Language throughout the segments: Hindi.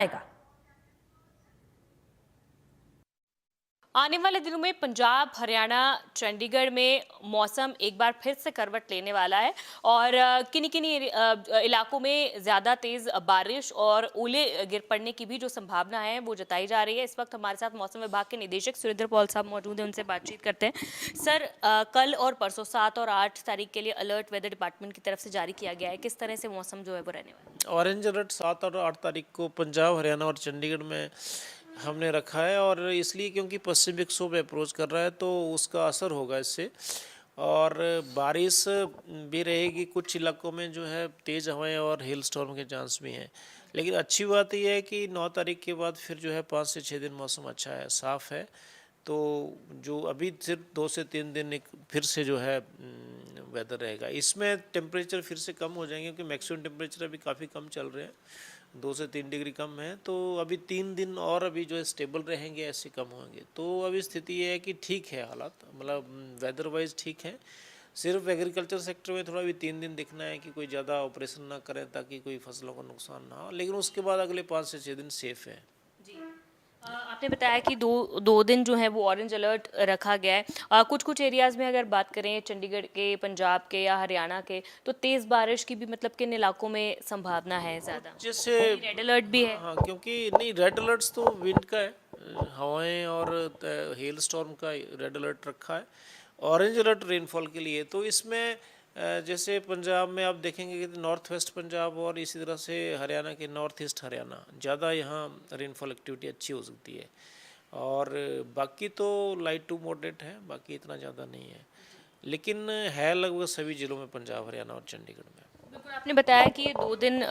आएगा। आने वाले दिनों में पंजाब, हरियाणा, चंडीगढ़ में मौसम एक बार फिर से करवट लेने वाला है और किन्हीं-किन्हीं इलाकों में ज़्यादा तेज़ बारिश और ओले गिर पड़ने की भी जो संभावना है वो जताई जा रही है। इस वक्त हमारे साथ मौसम विभाग के निदेशक सुरेंद्र पॉल साहब मौजूद हैं, उनसे बातचीत करते हैं। सर, कल और परसों 7 और 8 तारीख के लिए अलर्ट वेदर डिपार्टमेंट की तरफ से जारी किया गया है। किस तरह से मौसम जो है वो रहने वाला है? ऑरेंज अलर्ट 7 और 8 तारीख को पंजाब, हरियाणा और चंडीगढ़ में हमने रखा है, और इसलिए क्योंकि पश्चिमी विक्षोभ अप्रोच कर रहा है तो उसका असर होगा इससे। और बारिश भी रहेगी, कुछ इलाकों में जो है तेज़ हवाएं और हेल स्टॉर्म के चांस भी हैं। लेकिन अच्छी बात यह है कि 9 तारीख के बाद फिर जो है 5 से 6 दिन मौसम अच्छा है, साफ़ है। तो जो अभी सिर्फ 2 से 3 दिन एक फिर से जो है वेदर रहेगा, इसमें टेम्परेचर फिर से कम हो जाएंगे क्योंकि मैक्सिमम टेम्परेचर अभी काफ़ी कम चल रहे हैं, 2 से 3 डिग्री कम है। तो अभी 3 दिन और अभी जो है स्टेबल रहेंगे, ऐसे कम होंगे। तो अभी स्थिति ये है कि ठीक है, हालात मतलब वेदर वाइज ठीक है। सिर्फ एग्रीकल्चर सेक्टर में थोड़ा भी 3 दिन दिखना है कि कोई ज़्यादा ऑपरेशन ना करें ताकि कोई फसलों को नुकसान ना हो, लेकिन उसके बाद अगले 5 से 6 दिन सेफ है। जी। आपने बताया कि दो दिन जो है वो ऑरेंज अलर्ट रखा गया है। कुछ कुछ एरियाज में अगर बात करें चंडीगढ़ के, पंजाब के या हरियाणा के, तो तेज़ बारिश की भी मतलब किन इलाकों में संभावना है ज़्यादा? जैसे रेड अलर्ट भी है? हाँ, क्योंकि नहीं, रेड अलर्ट्स तो विंड का है, हवाएं और हेल स्टॉर्म का रेड अलर्ट रखा है। ऑरेंज अलर्ट रेनफॉल के लिए, तो इसमें जैसे पंजाब में आप देखेंगे कि नॉर्थ वेस्ट पंजाब और इसी तरह से हरियाणा के नॉर्थ ईस्ट हरियाणा ज़्यादा यहाँ रेनफॉल एक्टिविटी अच्छी हो सकती है। और बाकी तो लाइट टू मॉडरेट है, बाकी इतना ज़्यादा नहीं है, लेकिन है लगभग सभी ज़िलों में पंजाब, हरियाणा और चंडीगढ़ में। बिल्कुल, आपने बताया कि ये 2 दिन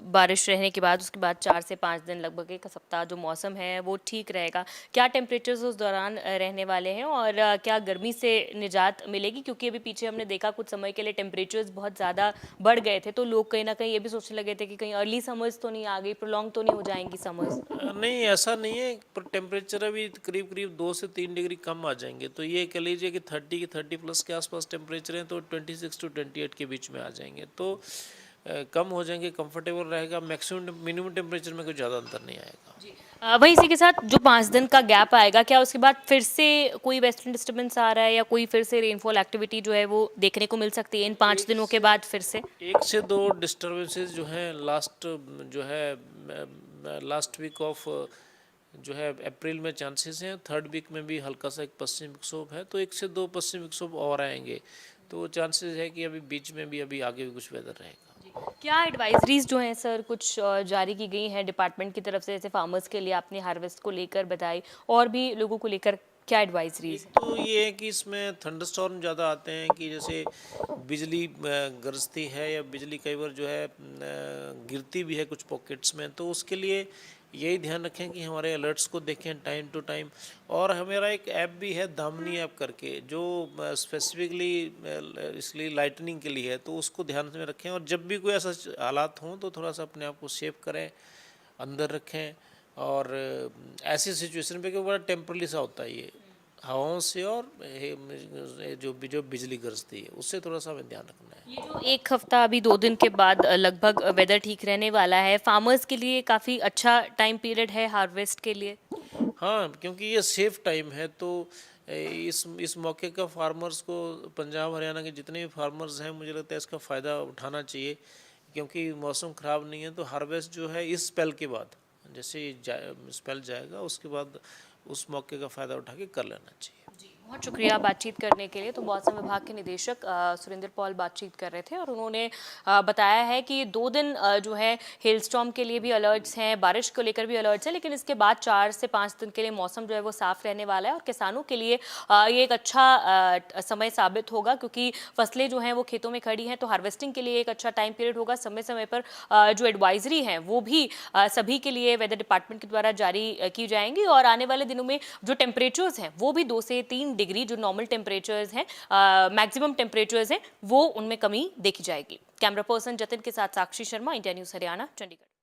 बारिश रहने के बाद उसके बाद 4 से 5 दिन लगभग 1 सप्ताह जो मौसम है वो ठीक रहेगा। क्या टेम्परेचर्स उस दौरान रहने वाले हैं और क्या गर्मी से निजात मिलेगी? क्योंकि अभी पीछे हमने देखा कुछ समय के लिए टेम्परेचर्स बहुत ज़्यादा बढ़ गए थे, तो लोग कहीं न कहीं ये भी सोचने लगे थे कि कहीं अर्ली समर्स तो नहीं आ गई, प्रोलॉन्ग तो नहीं हो जाएँगी समर्स? नहीं, ऐसा नहीं है, पर टेम्परेचर अभी करीब करीब 2 से 3 डिग्री कम आ जाएंगे। तो ये कह लीजिए कि 30 प्लस के आसपास टेम्परेचर हैं, तो 26 टू 28 के बीच में आ जाएंगे। तो कम हो जाएंगे, कंफर्टेबल रहेगा। मैक्सिमम मिनिमम टेम्परेचर में कोई ज़्यादा अंतर नहीं आएगा। जी। वहीं इसी के साथ जो 5 दिन का गैप आएगा, क्या उसके बाद फिर से कोई वेस्टर्न डिस्टर्बेंस आ रहा है या कोई फिर से रेनफॉल एक्टिविटी जो है वो देखने को मिल सकती है इन 5 दिनों के बाद फिर से? 1 से 2 डिस्टर्बेंसेस जो हैं जो है लास्ट वीक ऑफ जो है अप्रैल में चांसेस हैं। थर्ड वीक में भी हल्का सा एक पश्चिम विक्षोभ है, तो 1 से 2 पश्चिम विक्षोभ और आएंगे, तो चांसेस है कि अभी बीच में भी अभी आगे भी कुछ वेदर रहेगा। क्या एडवाइजरीज जो हैं सर कुछ जारी की गई हैं डिपार्टमेंट की तरफ से, जैसे फार्मर्स के लिए आपने हार्वेस्ट को लेकर बताई, और भी लोगों को लेकर क्या एडवाइजरीज एक हैं? तो ये है कि इसमें थंडरस्टॉर्म ज़्यादा आते हैं, कि जैसे बिजली गरजती है या बिजली कई बार जो है गिरती भी है कुछ पॉकेट्स में, तो उसके लिए यही ध्यान रखें कि हमारे अलर्ट्स को देखें टाइम टू टाइम। और हमारा एक ऐप भी है, दामिनी ऐप करके, जो स्पेसिफिकली इसलिए लाइटनिंग के लिए है, तो उसको ध्यान में रखें। और जब भी कोई ऐसा हालात हों तो थोड़ा सा अपने आप को सेव करें, अंदर रखें। और ऐसी सिचुएशन पे कि बड़ा टेम्परली सा होता है ये, हवाओं से और जो बिजली गरजती है उससे थोड़ा सा हमें ध्यान रखना है। ये जो 1 हफ्ता अभी 2 दिन के बाद लगभग वेदर ठीक रहने वाला है, फार्मर्स के लिए काफ़ी अच्छा टाइम पीरियड है हार्वेस्ट के लिए? हाँ, क्योंकि ये सेफ टाइम है, तो इस मौके का फार्मर्स को, पंजाब हरियाणा के जितने भी फार्मर्स हैं, मुझे लगता है इसका फ़ायदा उठाना चाहिए। क्योंकि मौसम ख़राब नहीं है, तो हार्वेस्ट जो है इस स्पेल के बाद, जैसे स्पेल जाएगा उसके बाद उस मौके का फ़ायदा उठा के कर लेना चाहिए। जी, बहुत शुक्रिया बातचीत करने के लिए। तो मौसम विभाग के निदेशक सुरेंद्र पॉल बातचीत कर रहे थे और उन्होंने बताया है कि 2 दिन जो है हेल स्टॉर्म के लिए भी अलर्ट्स हैं, बारिश को लेकर भी अलर्ट्स हैं, लेकिन इसके बाद 4 से 5 दिन के लिए मौसम जो है वो साफ रहने वाला है और किसानों के लिए ये एक अच्छा समय साबित होगा, क्योंकि फसलें जो हैं वो खेतों में खड़ी हैं, तो हार्वेस्टिंग के लिए एक अच्छा टाइम पीरियड होगा। समय समय पर जो एडवाइजरी हैं वो भी सभी के लिए वेदर डिपार्टमेंट के द्वारा जारी की जाएंगी और आने वाले दिनों में जो टेम्परेचर्स हैं वो भी 2 से 3 डिग्री जो नॉर्मल टेम्परेचर्स हैं, मैक्सिमम टेम्परेचर्स हैं, वो उनमें कमी देखी जाएगी। कैमरा पर्सन जतिन के साथ साक्षी शर्मा, इंडिया न्यूज़ हरियाणा, चंडीगढ़।